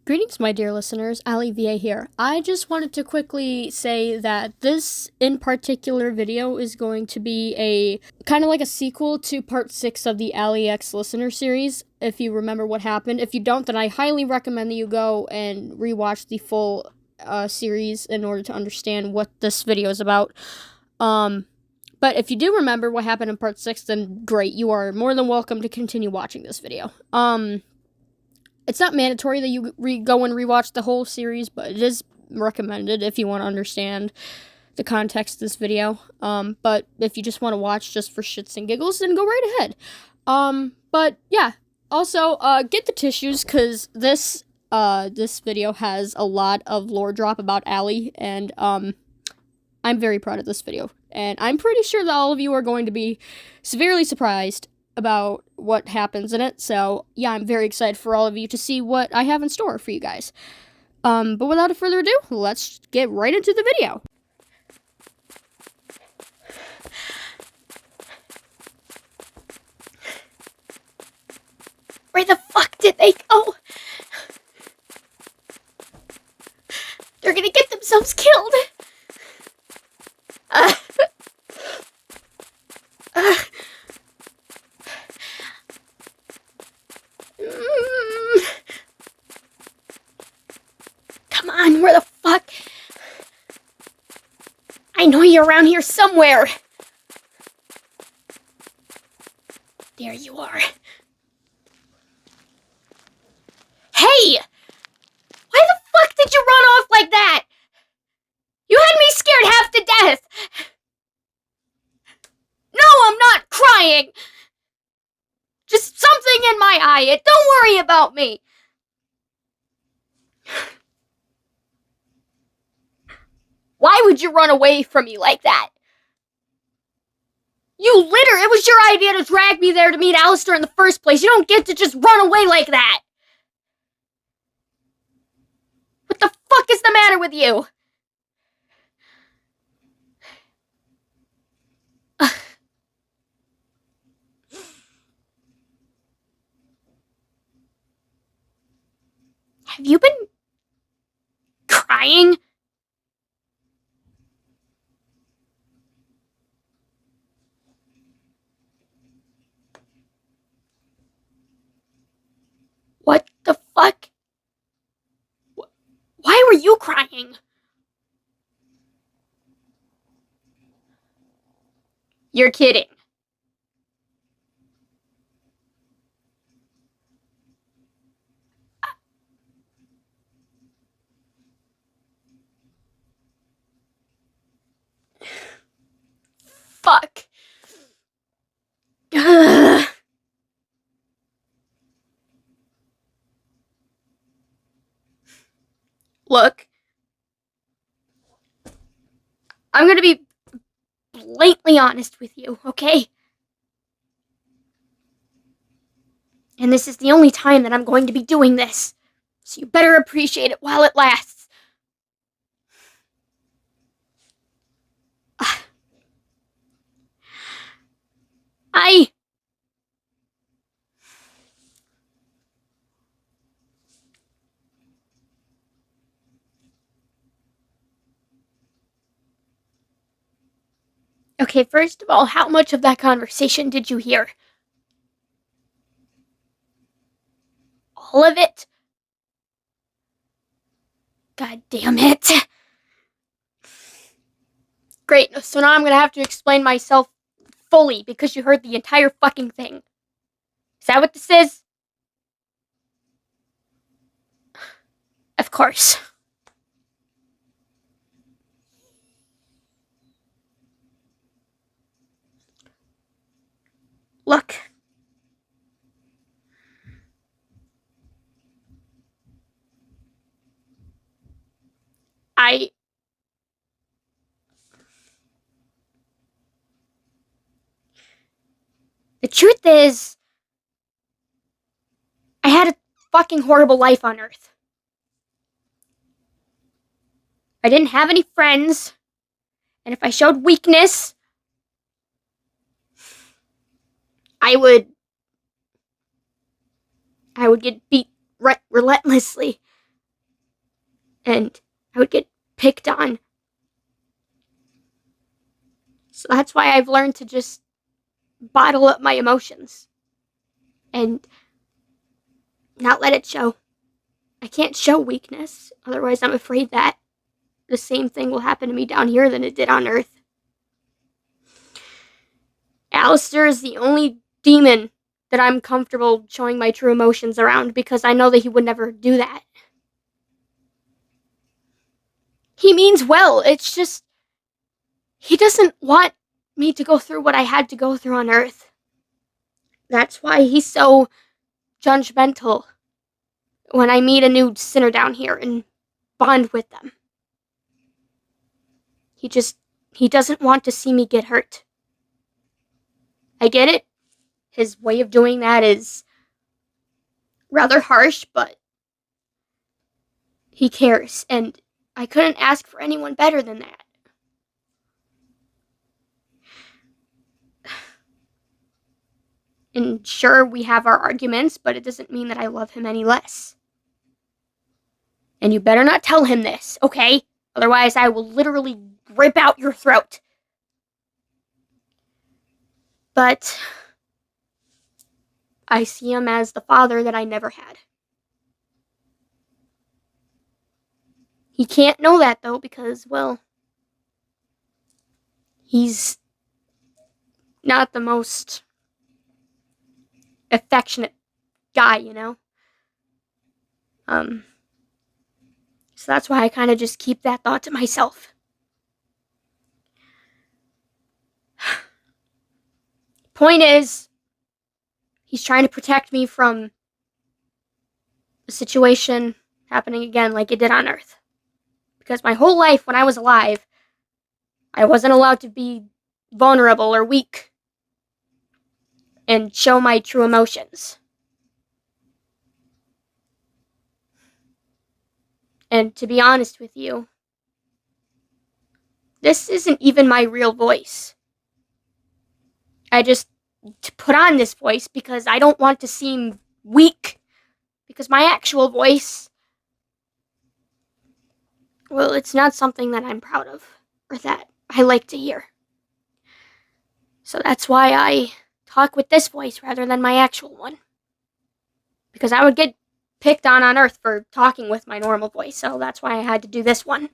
Greetings, my dear listeners. Alee VA here. I just wanted to quickly say that this in particular video is going to be a kind of like a sequel to part 6 of the Alee X listener series, if you remember what happened. If you don't, then I highly recommend that you go and rewatch the full series in order to understand what this video is about. But if you do remember what happened in part 6, then great. You are more than welcome to continue watching this video. It's not mandatory that you go and rewatch the whole series, but it is recommended if you want to understand the context of this video. But if you just want to watch just for shits and giggles, then go right ahead. But yeah, also, get the tissues, because this video has a lot of lore drop about Alee, and, I'm very proud of this video. And I'm pretty sure that all of you are going to be severely surprised about what happens in it. So yeah, I'm very excited for all of you to see what I have in store for you guys. But without further ado, let's get right into the video. Where the fuck did they go? They're gonna get themselves killed. Come on, where the fuck? I know you're around here somewhere. There you are. Hey! Why the fuck did you run off like that? You had me scared half to death. No, I'm not crying. Just something in my eye. Don't worry about me. Why would you run away from me like that? It was your idea to drag me there to meet Alistar in the first place. You don't get to just run away like that. What the fuck is the matter with you? Have you been crying? What the fuck? Why were you crying? You're kidding. Fuck. Ugh. Look. I'm gonna be blatantly honest with you, okay? And this is the only time that I'm going to be doing this. So you better appreciate it while it lasts. Okay, first of all, how much of that conversation did you hear? All of it? God damn it. Great, so now I'm gonna have to explain myself fully because you heard the entire fucking thing. Is that what this is? Of course. Look. The truth is, I had a fucking horrible life on Earth. I didn't have any friends, and if I showed weakness, I would get beat relentlessly. and I would get picked on. So that's why I've learned to just bottle up my emotions and not let it show. I can't show weakness, otherwise I'm afraid that the same thing will happen to me down here than it did on Earth. Alistar is the only demon that I'm comfortable showing my true emotions around, because I know that he would never do that. He means well, it's just he doesn't want me to go through what I had to go through on Earth. That's why he's so judgmental when I meet a new sinner down here and bond with them. He doesn't want to see me get hurt. I get it. His way of doing that is rather harsh, but he cares, and I couldn't ask for anyone better than that. And sure, we have our arguments, but it doesn't mean that I love him any less. And you better not tell him this, okay? Otherwise, I will literally rip out your throat. But I see him as the father that I never had. He can't know that, though, because, well, he's not the most affectionate guy, you know? So that's why I kind of just keep that thought to myself. Point is, he's trying to protect me from a situation happening again like it did on Earth. Because my whole life, when I was alive, I wasn't allowed to be vulnerable or weak and show my true emotions. And to be honest with you, this isn't even my real voice. I just put on this voice because I don't want to seem weak. Because my actual voice, well, it's not something that I'm proud of or that I like to hear. So that's why I talk with this voice rather than my actual one. Because I would get picked on Earth for talking with my normal voice, so that's why I had to do this one.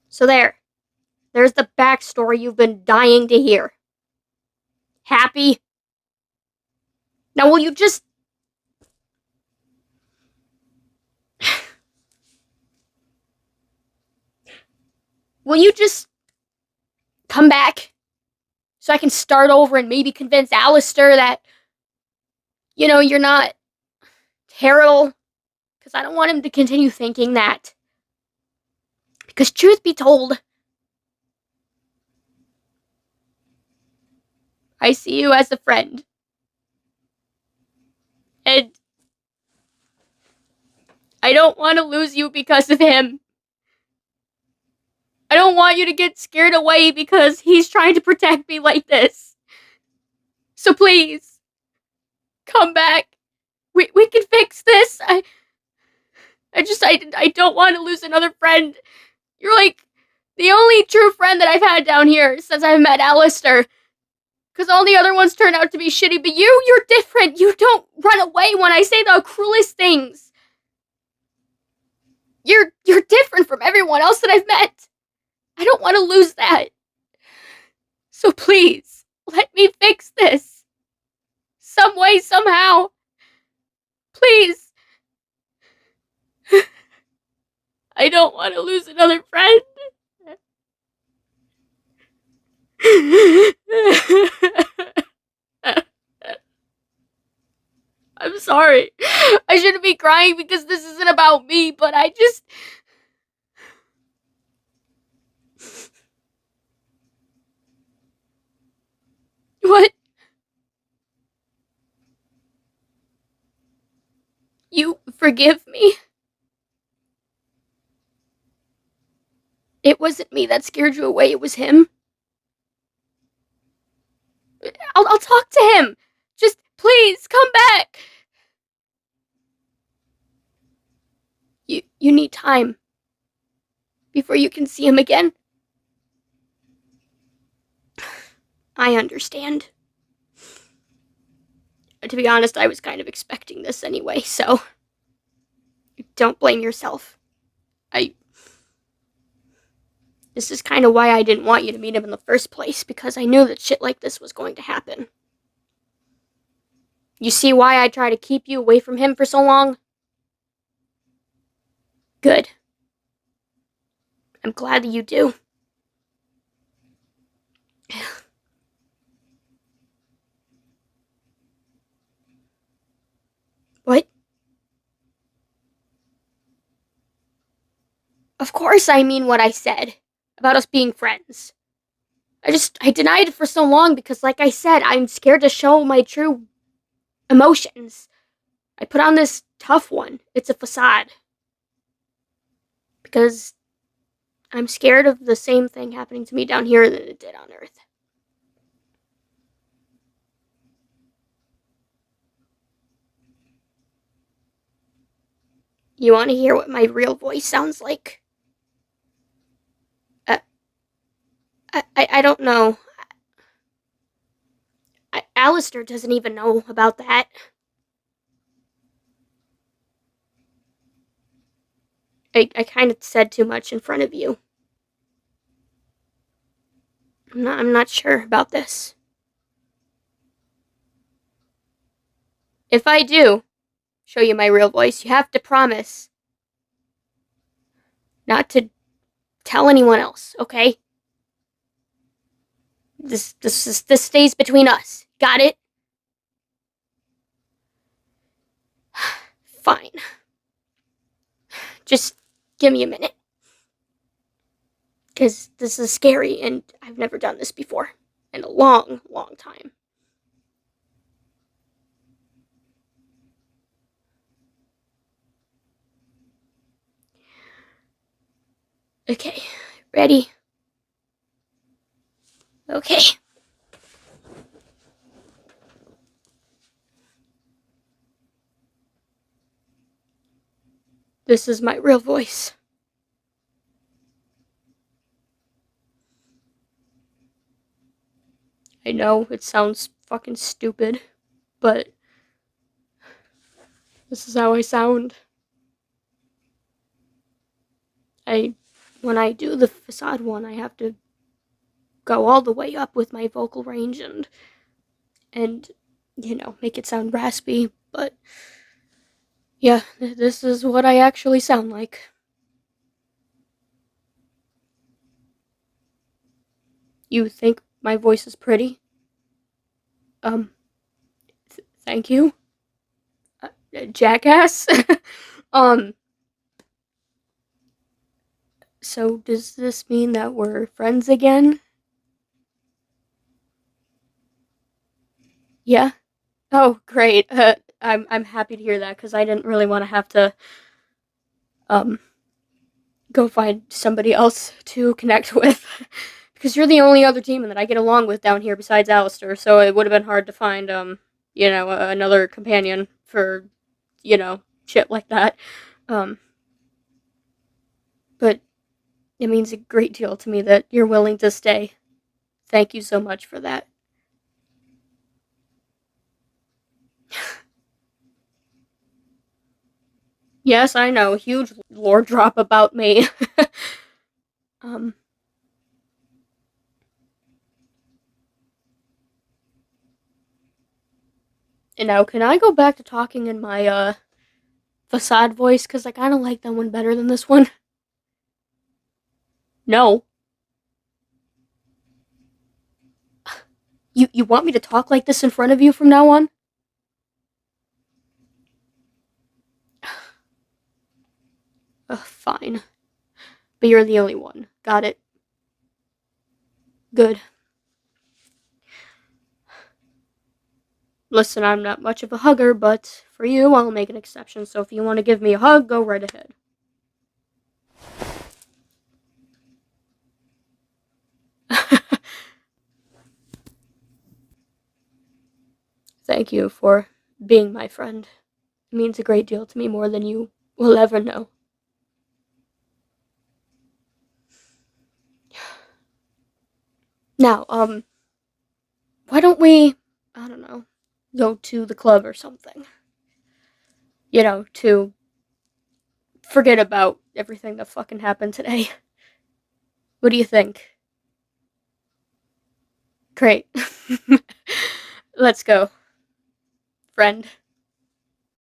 So there's the backstory you've been dying to hear. Happy? Now will you just... will you just come back so I can start over and maybe convince Alistar that, you know, you're not terrible? Because I don't want him to continue thinking that. Because truth be told, I see you as a friend. And I don't want to lose you because of him. I don't want you to get scared away because he's trying to protect me like this. So please, come back. We can fix this. I don't want to lose another friend. You're like the only true friend that I've had down here since I've met Alistar. Because all the other ones turned out to be shitty, but you're different. You don't run away when I say the cruelest things. You're different from everyone else that I've met. I don't want to lose that. So please, let me fix this. Some way, somehow. Please. I don't want to lose another friend. I'm sorry. I shouldn't be crying because this isn't about me, but I just... What? You forgive me? It wasn't me that scared you away, it was him. I'll talk to him. Please, come back! You need time before you can see him again. I understand. To be honest, I was kind of expecting this anyway, so don't blame yourself. This is kind of why I didn't want you to meet him in the first place, because I knew that shit like this was going to happen. You see why I try to keep you away from him for so long? Good. I'm glad that you do. What? Of course I mean what I said about us being friends. I denied it for so long because, like I said, I'm scared to show my true emotions. I put on this tough one. It's a facade. Because I'm scared of the same thing happening to me down here that it did on Earth. You want to hear what my real voice sounds like? I don't know. Alistar doesn't even know about that. I kind of said too much in front of you. I'm not sure about this. If I do show you my real voice, you have to promise not to tell anyone else, okay? This stays between us. Got it? Fine. Just give me a minute. Because this is scary, and I've never done this before. In a long, long time. Okay, ready? Okay. This is my real voice. I know it sounds fucking stupid, but this is how I sound. When I do the facade one, I have to go all the way up with my vocal range and make it sound raspy, but yeah, this is what I actually sound like. You think my voice is pretty? Thank you. Jackass? um, so does this mean that we're friends again? Yeah? Oh, great. I'm happy to hear that, because I didn't really want to have to, go find somebody else to connect with. Because you're the only other demon that I get along with down here besides Alastor, so it would have been hard to find, another companion for, shit like that. But it means a great deal to me that you're willing to stay. Thank you so much for that. Yes, I know, huge lore drop about me. um, and now, can I go back to talking in my, facade voice? Because I kind of like that one better than this one. No. You want me to talk like this in front of you from now on? Fine. But you're the only one. Got it? Good. Listen, I'm not much of a hugger, but for you, I'll make an exception. So if you want to give me a hug, go right ahead. Thank you for being my friend. It means a great deal to me, more than you will ever know. Now, why don't we, I don't know, go to the club or something? You know, to forget about everything that fucking happened today. What do you think? Great. Let's go, friend.